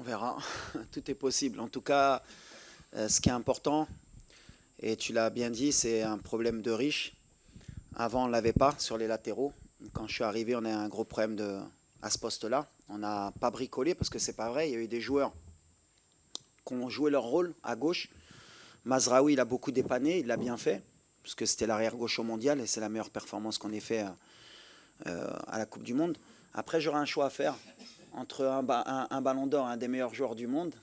On verra. Tout est possible. En tout cas, ce qui est important, et tu l'as bien dit, c'est un problème de riche. Avant, on ne l'avait pas sur les latéraux. Quand je suis arrivé, on a un gros problème à ce poste-là. On n'a pas bricolé parce que c'est pas vrai. Il y a eu des joueurs qui ont joué leur rôle à gauche. Mazraoui, il a beaucoup dépanné, il l'a bien fait, parce que c'était l'arrière gauche au mondial et c'est la meilleure performance qu'on ait fait à la Coupe du Monde. Après, j'aurai un choix à faire entre un ballon d'or, un des meilleurs joueurs du monde,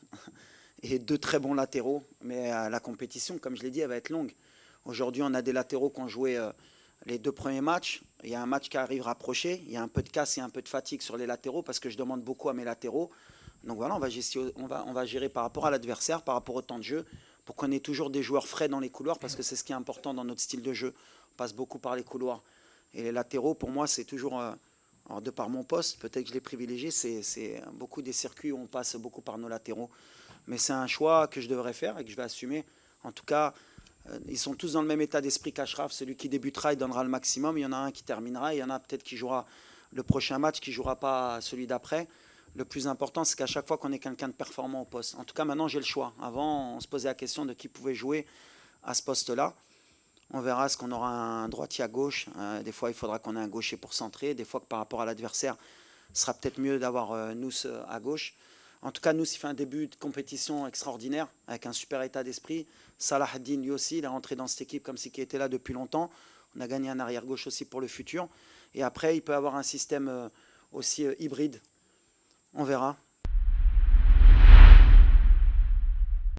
et deux très bons latéraux. Mais la compétition, comme je l'ai dit, elle va être longue. Aujourd'hui, on a des latéraux qui ont joué les deux premiers matchs. Il y a un match qui arrive rapproché. Il y a un peu de casse et un peu de fatigue sur les latéraux parce que je demande beaucoup à mes latéraux. Donc voilà, on va gérer par rapport à l'adversaire, par rapport au temps de jeu, pour qu'on ait toujours des joueurs frais dans les couloirs parce que c'est ce qui est important dans notre style de jeu. On passe beaucoup par les couloirs. Et les latéraux, pour moi, c'est toujours, alors de par mon poste, peut-être que je l'ai privilégié, c'est beaucoup des circuits où on passe beaucoup par nos latéraux. Mais c'est un choix que je devrais faire et que je vais assumer. En tout cas, ils sont tous dans le même état d'esprit qu'Achraf. Celui qui débutera, il donnera le maximum. Il y en a un qui terminera. Il y en a peut-être qui jouera le prochain match, qui ne jouera pas celui d'après. Le plus important, c'est qu'à chaque fois qu'on ait quelqu'un de performant au poste. En tout cas, maintenant, j'ai le choix. Avant, on se posait la question de qui pouvait jouer à ce poste-là. On verra, est-ce qu'on aura un droitier à gauche. Des fois, il faudra qu'on ait un gaucher pour centrer. Des fois, que par rapport à l'adversaire, ce sera peut-être mieux d'avoir Nous à gauche. En tout cas, Nous, il fait un début de compétition extraordinaire, avec un super état d'esprit. Salah Ad-Din, lui aussi, il est rentré dans cette équipe comme si il était là depuis longtemps. On a gagné un arrière-gauche aussi pour le futur. Et après, il peut avoir un système aussi hybride. On verra.